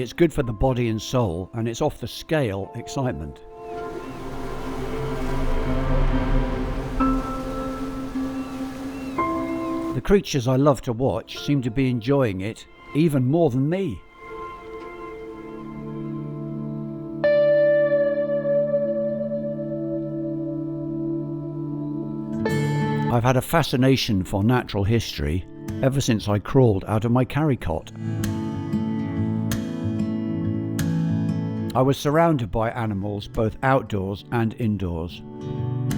It's good for the body and soul, and it's off the scale excitement. The creatures I love to watch seem to be enjoying it even more than me. I've had a fascination for natural history ever since I crawled out of my carry cot. I was surrounded by animals both outdoors and indoors.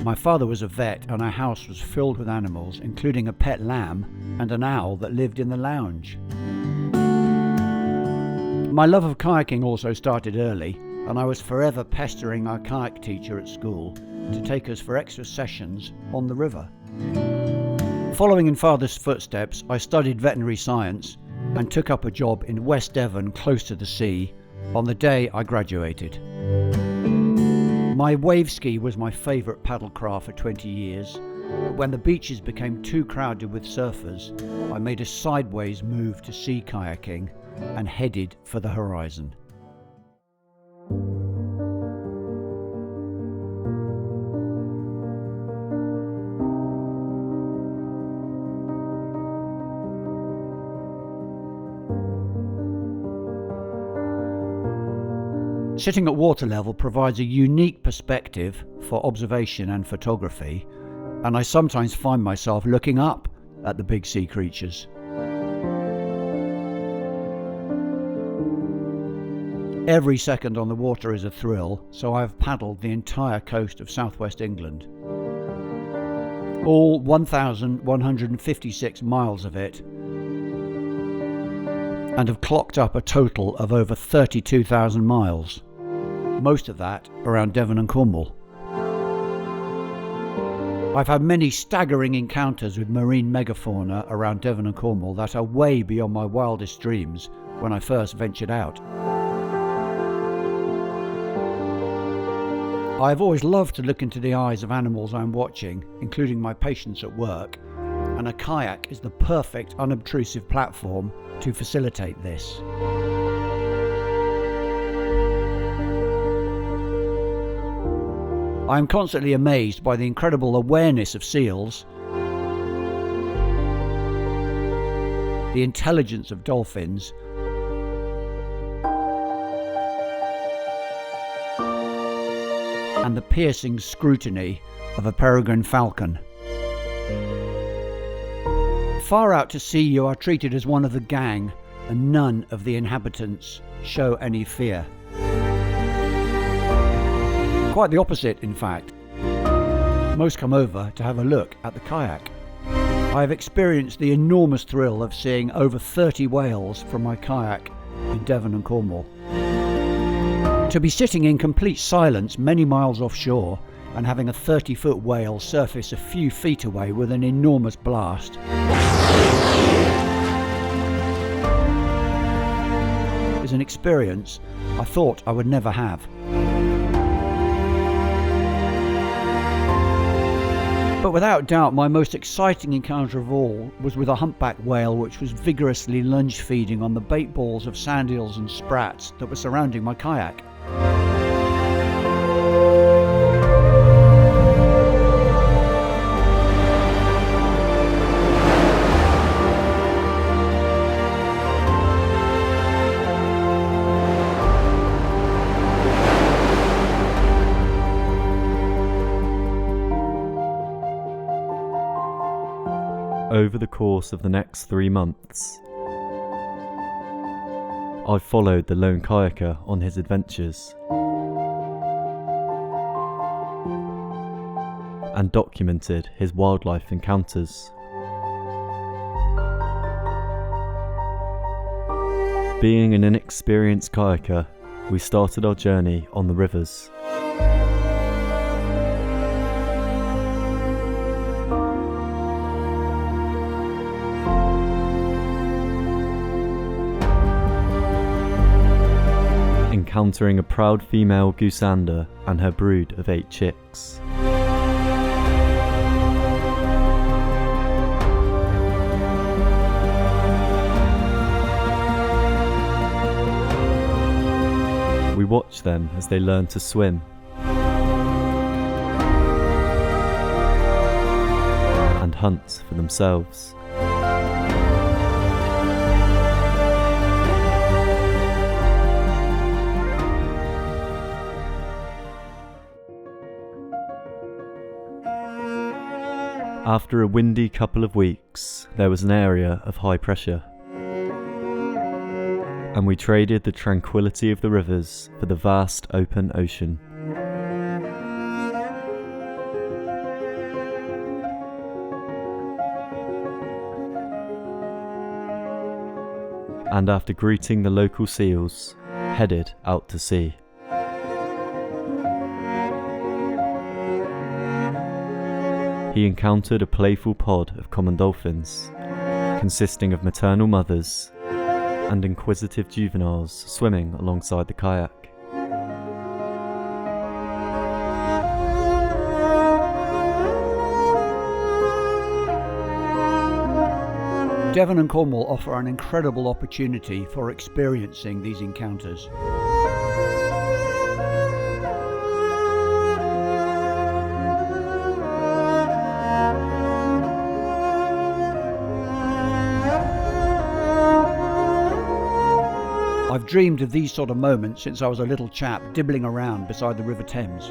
My father was a vet and our house was filled with animals, including a pet lamb and an owl that lived in the lounge. My love of kayaking also started early, and I was forever pestering our kayak teacher at school to take us for extra sessions on the river. Following in Father's footsteps, I studied veterinary science and took up a job in West Devon close to the sea on the day I graduated. My wave ski was my favourite paddle craft for 20 years, but when the beaches became too crowded with surfers, I made a sideways move to sea kayaking and headed for the horizon. Sitting at water level provides a unique perspective for observation and photography, and I sometimes find myself looking up at the big sea creatures. Every second on the water is a thrill, so I've paddled the entire coast of southwest England. All 1,156 miles of it, and have clocked up a total of over 32,000 miles. Most of that around Devon and Cornwall. I've had many staggering encounters with marine megafauna around Devon and Cornwall that are way beyond my wildest dreams when I first ventured out. I've always loved to look into the eyes of animals I'm watching, including my patients at work, and a kayak is the perfect unobtrusive platform to facilitate this. I am constantly amazed by the incredible awareness of seals, the intelligence of dolphins, and the piercing scrutiny of a peregrine falcon. Far out to sea you are treated as one of the gang, and none of the inhabitants show any fear. Quite the opposite, in fact. Most come over to have a look at the kayak. I have experienced the enormous thrill of seeing over 30 whales from my kayak in Devon and Cornwall. To be sitting in complete silence many miles offshore and having a 30-foot whale surface a few feet away with an enormous blast is an experience I thought I would never have. But without doubt, my most exciting encounter of all was with a humpback whale which was vigorously lunge feeding on the bait balls of sand eels and sprats that were surrounding my kayak. Over the course of the next 3 months, I followed the Lone Kayaker on his adventures and documented his wildlife encounters. Being an inexperienced kayaker, we started our journey on the rivers. Encountering a proud female goosander and her brood of 8 chicks. We watched them as they learned to swim and hunt for themselves. After a windy couple of weeks, there was an area of high pressure, and we traded the tranquility of the rivers for the vast open ocean. And after greeting the local seals, headed out to sea. He encountered a playful pod of common dolphins, consisting of maternal mothers and inquisitive juveniles swimming alongside the kayak. Devon and Cornwall offer an incredible opportunity for experiencing these encounters. I've dreamed of these sort of moments since I was a little chap dibbling around beside the River Thames.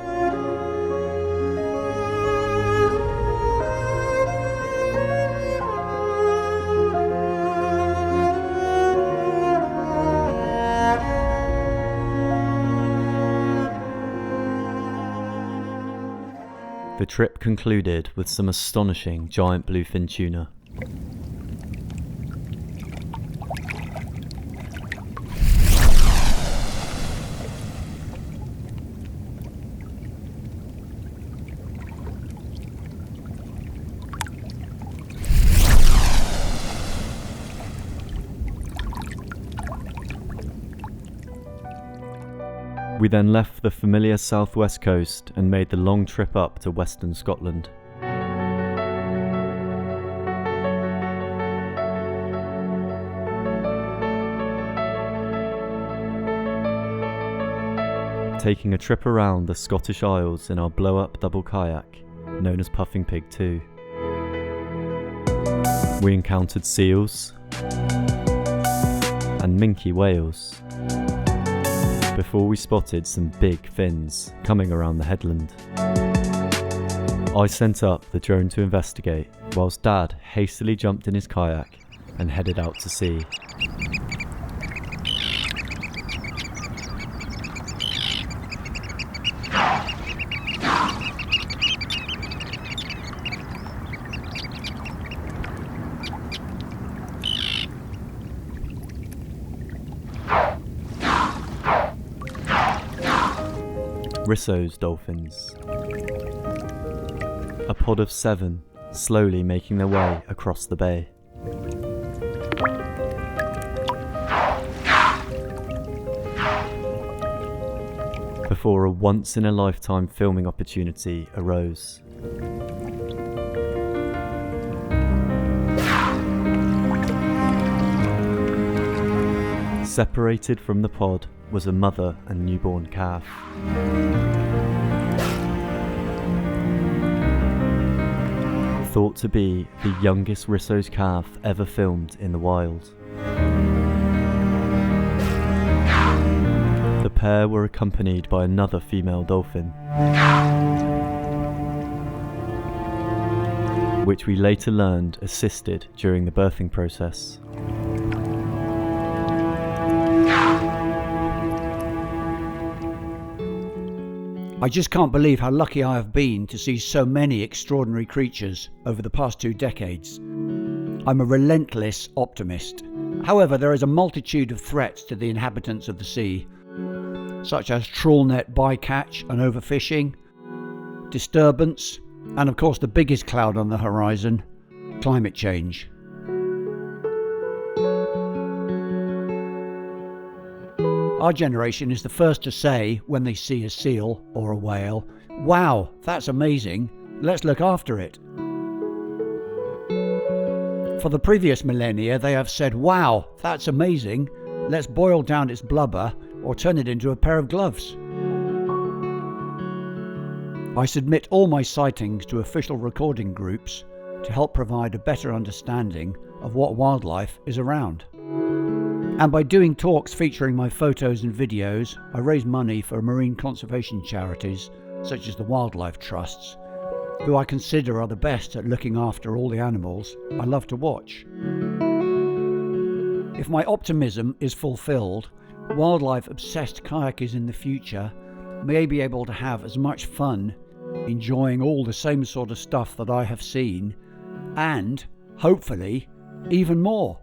The trip concluded with some astonishing giant bluefin tuna. We then left the familiar southwest coast and made the long trip up to western Scotland. Taking a trip around the Scottish Isles in our blow-up double kayak, known as Puffing Pig 2. We encountered seals and minke whales, before we spotted some big fins coming around the headland. I sent up the drone to investigate, whilst Dad hastily jumped in his kayak and headed out to sea. Risso's dolphins. A pod of 7, slowly making their way across the bay. Before a once-in-a-lifetime filming opportunity arose. Separated from the pod was a mother and newborn calf. Thought to be the youngest Risso's calf ever filmed in the wild. The pair were accompanied by another female dolphin, which we later learned assisted during the birthing process. I just can't believe how lucky I have been to see so many extraordinary creatures over the past 2 decades. I'm a relentless optimist. However, there is a multitude of threats to the inhabitants of the sea, such as trawl net bycatch and overfishing, disturbance, and of course the biggest cloud on the horizon, climate change. Our generation is the first to say, when they see a seal or a whale, "Wow, that's amazing, let's look after it." For the previous millennia, they have said, "Wow, that's amazing, let's boil down its blubber or turn it into a pair of gloves. I submit all my sightings to official recording groups to help provide a better understanding of what wildlife is around. And by doing talks featuring my photos and videos, I raise money for marine conservation charities such as the wildlife trusts, who I consider are the best at looking after all the animals I love to watch. If my optimism is fulfilled, wildlife-obsessed kayakers in the future may be able to have as much fun enjoying all the same sort of stuff that I have seen, and, hopefully, even more.